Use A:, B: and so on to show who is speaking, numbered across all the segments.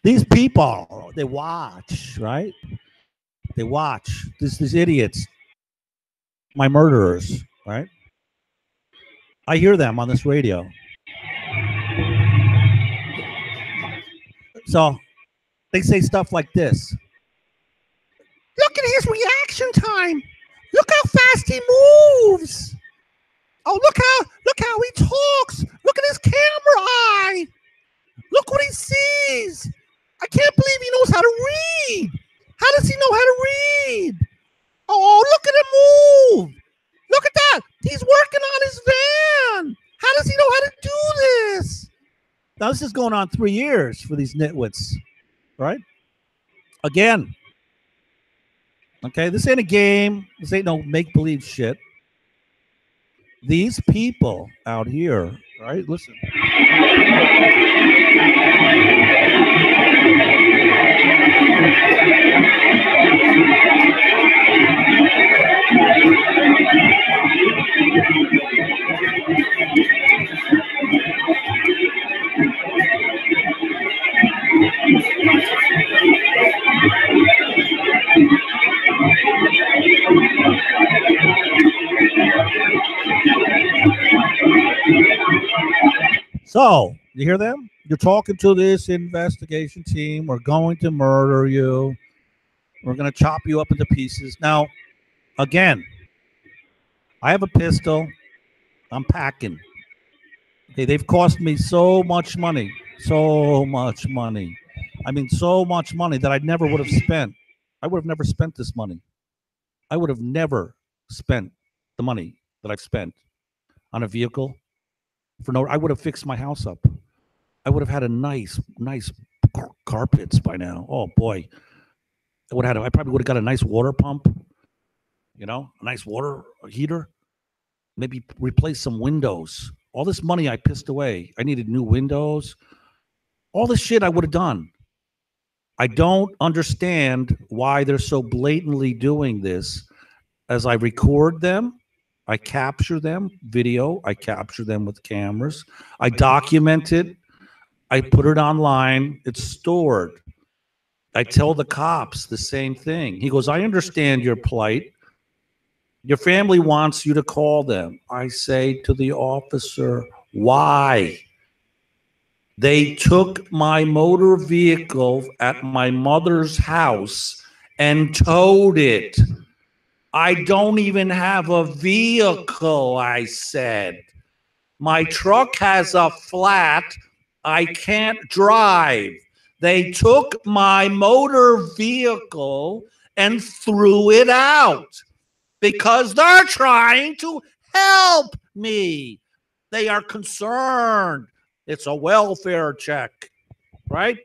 A: These people, they watch, right? They watch these idiots, my murderers, right? I hear them on this radio. So they say stuff like this. Look at his reaction time. Look how fast he moves. Oh, look how he talks. Look at his camera eye. Look what he sees. I can't believe he knows how to read. How does he know how to read? Oh, look at him move. Look at that. He's working on his van. How does he know how to do this? Now, this is going on 3 years for these nitwits, right? Again. Okay, this ain't a game. This ain't no make-believe shit. These people out here, right? Listen. So, you hear them? You're talking to this investigation team. We're going to murder you. We're going to chop you up into pieces. Now, again, I have a pistol. I'm packing. Okay, they've cost me so much money. So much money. I mean, so much money that I never would have spent. I would have never spent this money. I would have never spent the money that I've spent on a vehicle. I would have fixed my house up. I would have had a nice carpets by now. Oh boy, I probably would have got a nice water pump. You know, a nice water heater. Maybe replace some windows. All this money I pissed away. I needed new windows. All this shit I would have done. I don't understand why they're so blatantly doing this. As I record them, I capture them, video, I capture them with cameras. I document it. I put it online. It's stored. I tell the cops the same thing. He goes, I understand your plight. Your family wants you to call them. I say to the officer, why? They took my motor vehicle at my mother's house and towed it. I don't even have a vehicle, I said. My truck has a flat. I can't drive. They took my motor vehicle and threw it out because they're trying to help me. They are concerned. It's a welfare check, right?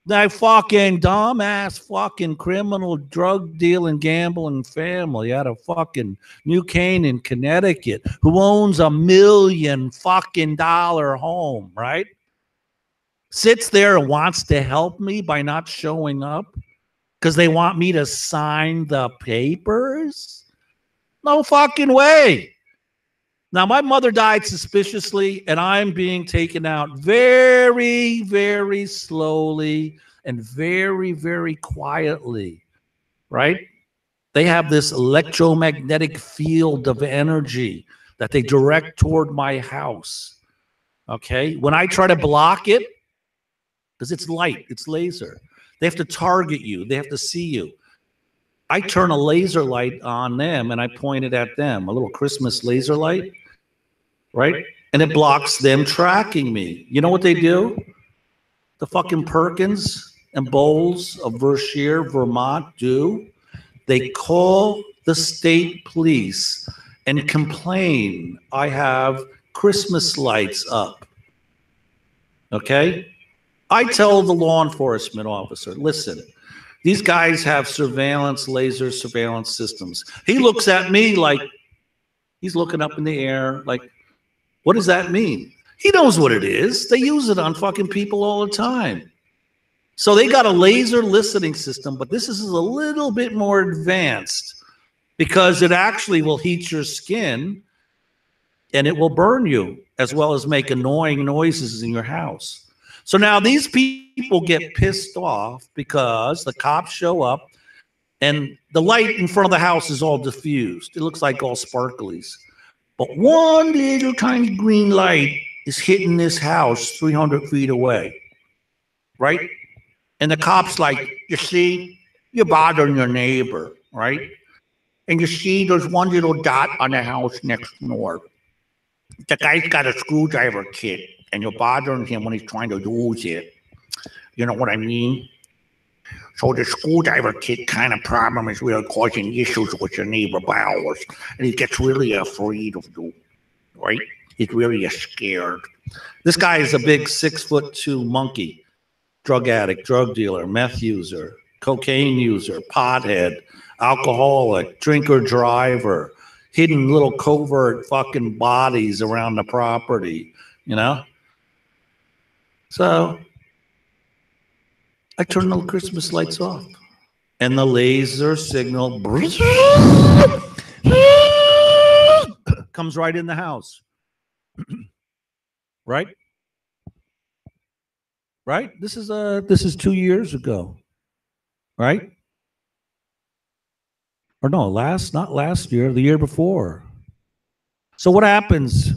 A: That fucking dumbass fucking criminal drug dealing gambling family out of fucking New Canaan, Connecticut, who owns $1 million fucking home, right? Sits there and wants to help me by not showing up because they want me to sign the papers? No fucking way. Now, my mother died suspiciously, and I'm being taken out very, very slowly and very, very quietly, right? They have this electromagnetic field of energy that they direct toward my house, okay? When I try to block it, because it's light, it's laser, they have to target you. They have to see you. I turn a laser light on them, and I point it at them, a little Christmas laser light. Right? And it blocks them tracking me. You know what they do? The fucking Perkins and Bowles of Vershire, Vermont do? They call the state police and complain I have Christmas lights up. Okay? I tell the law enforcement officer, listen, these guys have laser surveillance systems. He looks at me like he's looking up in the air like, what does that mean? He knows what it is. They use it on fucking people all the time. So they got a laser listening system, but this is a little bit more advanced because it actually will heat your skin and it will burn you as well as make annoying noises in your house. So now these people get pissed off because the cops show up and the light in front of the house is all diffused. It looks like all sparklies. But one little tiny green light is hitting this house 300 feet away, right? And the cop's like, you see, you're bothering your neighbor, right? And you see there's one little dot on the house next door. The guy's got a screwdriver kit, and you're bothering him when he's trying to use it. You know what I mean? So the screwdriver kit kind of problem is really causing issues with your neighbor Bowers. And he gets really afraid of you, right? He's really scared. This guy is a big 6'2" monkey, drug addict, drug dealer, meth user, cocaine user, pothead, alcoholic, drinker driver, hidden little covert fucking bodies around the property, you know? So I turn the Christmas lights off and the laser signal comes right in the house. Right? Right? This is 2 years ago. Right? Or no, not last year, the year before. So what happens?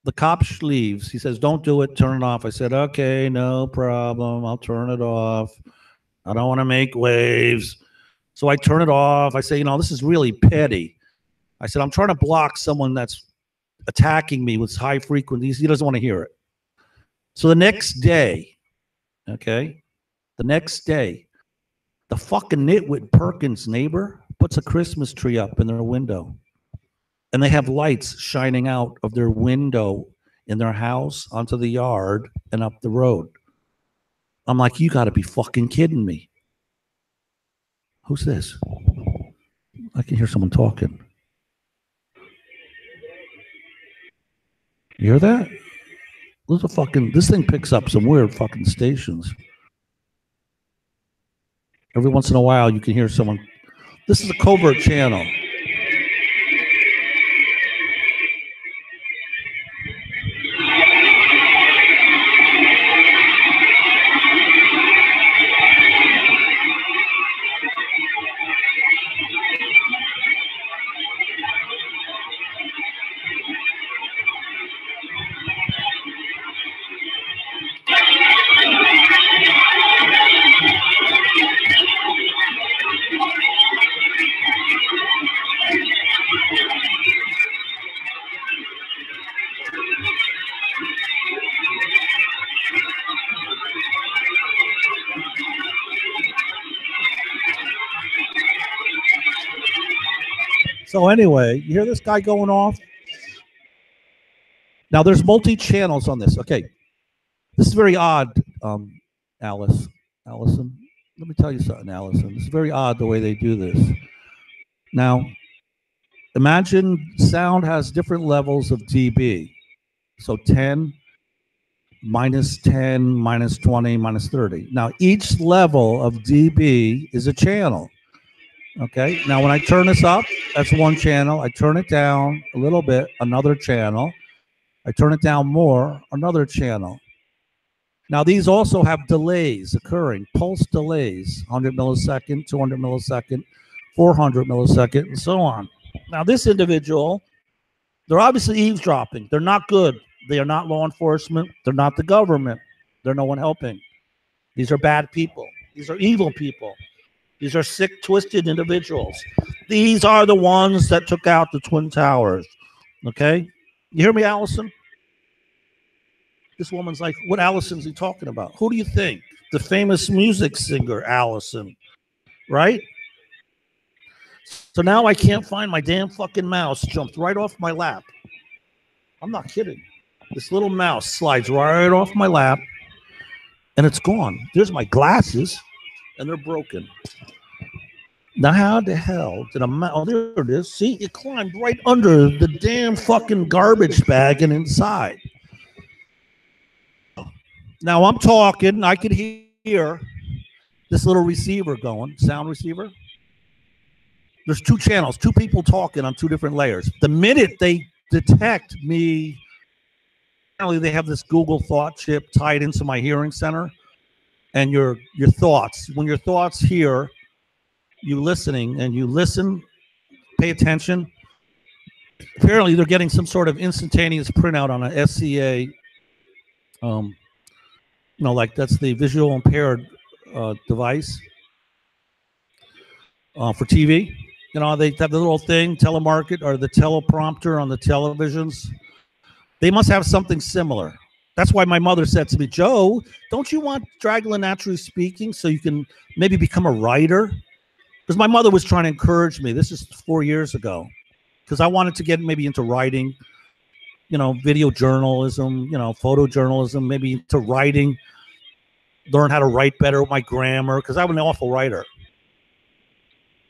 A: The cop leaves. He says, don't do it, turn it off. I said, okay, no problem. I'll turn it off. I don't want to make waves. So I turn it off. I say, this is really petty. I said, I'm trying to block someone that's attacking me with high frequencies. He doesn't want to hear it. So the next day, the fucking nitwit Perkins neighbor puts a Christmas tree up in their window. And they have lights shining out of their window in their house onto the yard and up the road. I'm like, you got to be fucking kidding me. Who's this? I can hear someone talking. You hear that? This thing picks up some weird fucking stations. Every once in a while, you can hear someone. This is a covert channel. So anyway, you hear this guy going off? Now there's multi-channels on this. Okay. This is very odd, Allison. Let me tell you something, Allison. This is very odd the way they do this. Now, imagine sound has different levels of dB. So 10, minus 10, minus 20, minus 30. Now, each level of dB is a channel. Okay, now when I turn this up, that's one channel. I turn it down a little bit, another channel. I turn it down more, another channel. Now these also have delays occurring, pulse delays, 100 millisecond, 200 millisecond, 400 millisecond, and so on. Now this individual, they're obviously eavesdropping. They're not good. They are not law enforcement. They're not the government. They're no one helping. These are bad people. These are evil people. These are sick, twisted individuals. These are the ones that took out the Twin Towers. Okay? You hear me, Allison? This woman's like, what Allison's he talking about? Who do you think? The famous music singer, Allison. Right? So now I can't find my damn fucking mouse. Jumped right off my lap. I'm not kidding. This little mouse slides right off my lap, and it's gone. There's my glasses, and they're broken. Now, how the hell did a mouse? Oh, there it is. See, it climbed right under the damn fucking garbage bag and inside. Now I'm talking. I could hear this little receiver going, sound receiver. There's two channels, two people talking on two different layers. The minute they detect me apparently they have this Google Thought chip tied into my hearing center, and your thoughts. When your thoughts hear you listening, and you listen, pay attention. Apparently, they're getting some sort of instantaneous printout on a SCA. Like that's the visual impaired device for TV. They have the little thing, telemarket, or the teleprompter on the televisions. They must have something similar. That's why my mother said to me, Joe, don't you want Dragula Naturally Speaking so you can maybe become a writer? Because my mother was trying to encourage me. This is 4 years ago. Because I wanted to get maybe into writing, video journalism, photojournalism, maybe into writing, learn how to write better with my grammar, because I'm an awful writer.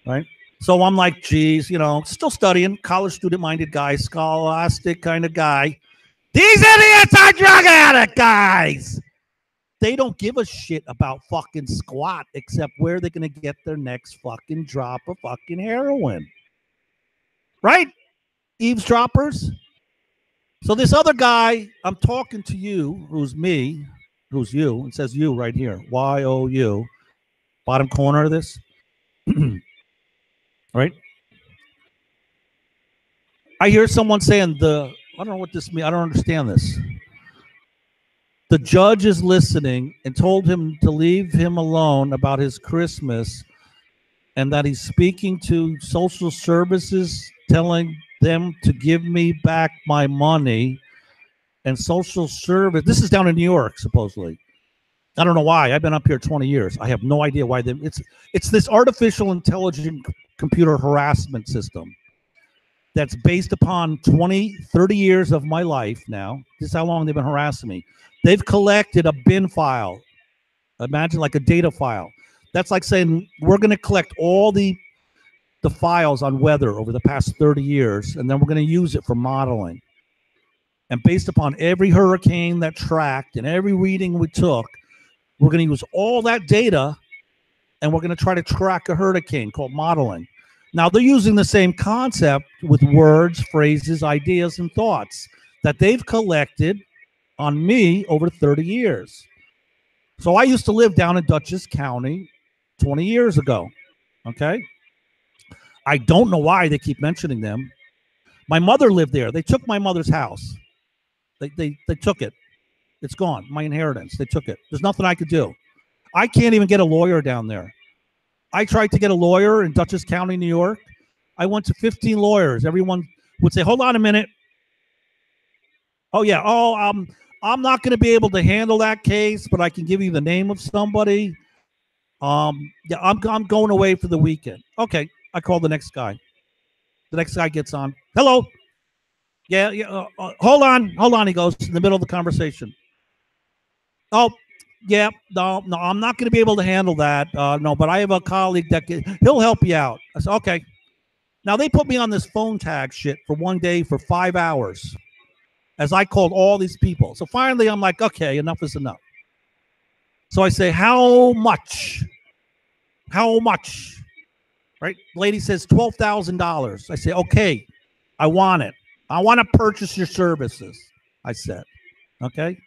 A: Right? So I'm like, geez, still studying, college student-minded guy, scholastic kind of guy. These idiots are drug addict guys. They don't give a shit about fucking squat except where they're going to get their next fucking drop of fucking heroin. Right? Eavesdroppers. So this other guy, I'm talking to you, who's me, who's you, it says you right here, Y-O-U, bottom corner of this. Right? I hear someone saying I don't know what this means. I don't understand this. The judge is listening and told him to leave him alone about his Christmas, and that he's speaking to social services, telling them to give me back my money. And social service, this is down in New York, supposedly. I don't know why. I've been up here 20 years. I have no idea why. It's this artificial intelligent computer harassment system that's based upon 20, 30 years of my life now. This is how long they've been harassing me. They've collected a bin file. Imagine like a data file. That's like saying we're going to collect all the files on weather over the past 30 years, and then we're going to use it for modeling. And based upon every hurricane that tracked and every reading we took, we're going to use all that data, and we're going to try to track a hurricane called modeling. Now, they're using the same concept with words, phrases, ideas, and thoughts that they've collected on me over 30 years. So I used to live down in Dutchess County 20 years ago, okay? I don't know why they keep mentioning them. My mother lived there. They took my mother's house. They took it. It's gone. My inheritance. They took it. There's nothing I could do. I can't even get a lawyer down there. I tried to get a lawyer in Dutchess County, New York. I went to 15 lawyers. Everyone would say, hold on a minute. Oh, yeah. Oh, I'm not going to be able to handle that case, but I can give you the name of somebody. Yeah, I'm going away for the weekend. Okay. I call the next guy. The next guy gets on. Hello. Yeah. Hold on. He goes in the middle of the conversation. Oh, yeah. No, I'm not going to be able to handle that. No, but I have a colleague he'll help you out. I said, okay. Now they put me on this phone tag shit for one day for 5 hours as I called all these people. So finally I'm like, okay, enough is enough. So I say, how much? How much? Right? The lady says $12,000. I say, okay, I want it. I want to purchase your services. I said, okay.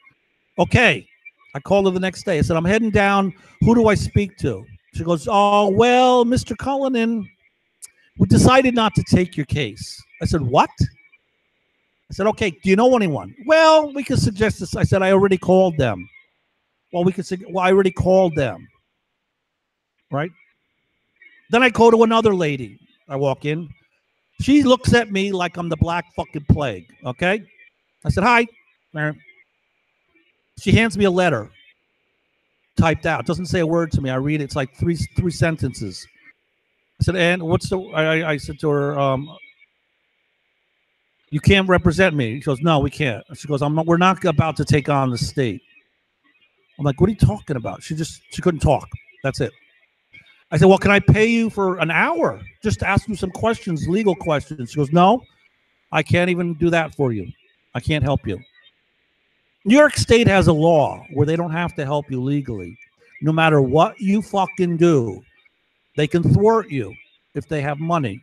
A: I called her the next day. I said, I'm heading down. Who do I speak to? She goes, oh, well, Mr. Cullinan, we decided not to take your case. I said, what? I said, okay, do you know anyone? Well, we could suggest this. I said, I already called them. Well, I already called them. Right? Then I go to another lady. I walk in. She looks at me like I'm the black fucking plague. Okay? I said, hi. She hands me a letter typed out. Doesn't say a word to me. I read it. It's like three sentences. I said, and what's the, I said to her, you can't represent me. She goes, no, we can't. She goes, we're not about to take on the state. I'm like, what are you talking about? She couldn't talk. That's it. I said, well, can I pay you for an hour just to ask you some questions, legal questions? She goes, no, I can't even do that for you. I can't help you. New York State has a law where they don't have to help you legally. No matter what you fucking do, they can thwart you if they have money.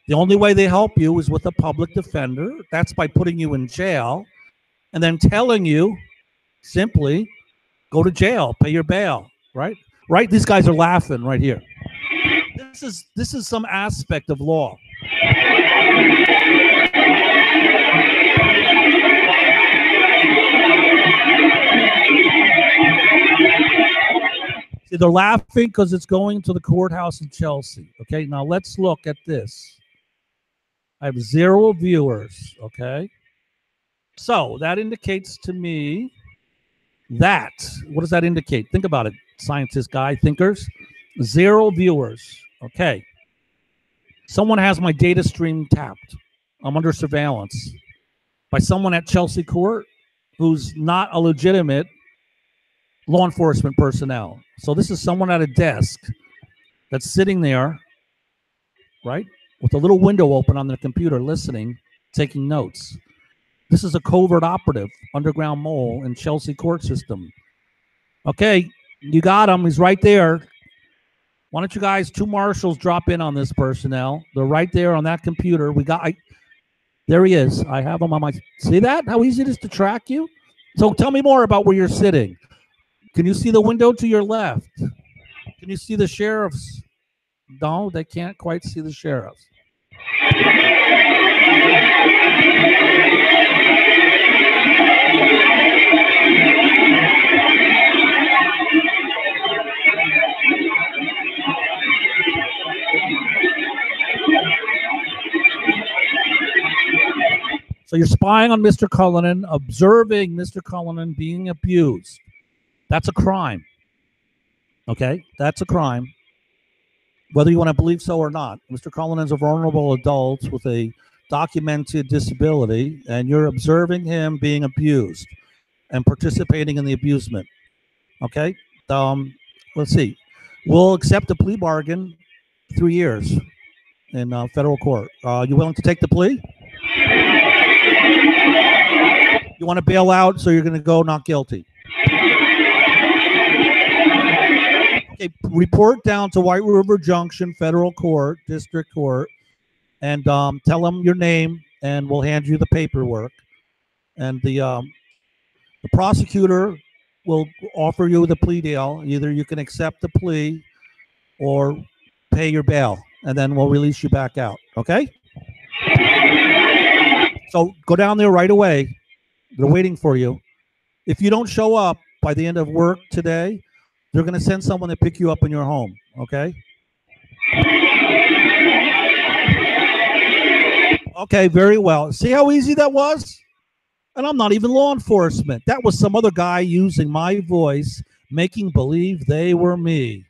A: The only way they help you is with a public defender. That's by putting you in jail. and then telling you simply go to jail, pay your bail, right? Right? These guys are laughing right here. This is some aspect of law. See, they're laughing because it's going to the courthouse in Chelsea. Okay, now let's look at this. I have 0 viewers. Okay, so that indicates to me that, what does that indicate? Think about it, scientist guy, thinkers. 0 viewers. Okay, someone has my data stream tapped. I'm under surveillance by someone at Chelsea Court who's not a legitimate law enforcement personnel. So this is someone at a desk that's sitting there, right, with a little window open on their computer, listening, taking notes. This is a covert operative, underground mole in Chelsea court system. Okay, you got him. He's right there. Why don't you guys, 2 marshals, drop in on this personnel? They're right there on that computer. There he is. I have him on my. See that? How easy it is to track you? So tell me more about where you're sitting. Can you see the window to your left? Can you see the sheriffs? No, they can't quite see the sheriffs. So you're spying on Mr. Cullinan, observing Mr. Cullinan being abused. That's a crime. Okay? That's a crime. Whether you want to believe so or not. Mr. Cullinan's a vulnerable adult with a documented disability, and you're observing him being abused and participating in the abusement. Okay? Let's see. We'll accept a plea bargain, 3 years in federal court. You willing to take the plea? You want to bail out, so you're going to go not guilty. Okay, report down to White River Junction Federal Court, District Court, and tell them your name, and we'll hand you the paperwork. And the prosecutor will offer you the plea deal. Either you can accept the plea or pay your bail, and then we'll release you back out. Okay? So go down there right away. They're waiting for you. If you don't show up by the end of work today, they're going to send someone to pick you up in your home, okay? Okay, very well. See how easy that was? And I'm not even law enforcement. That was some other guy using my voice, making believe they were me.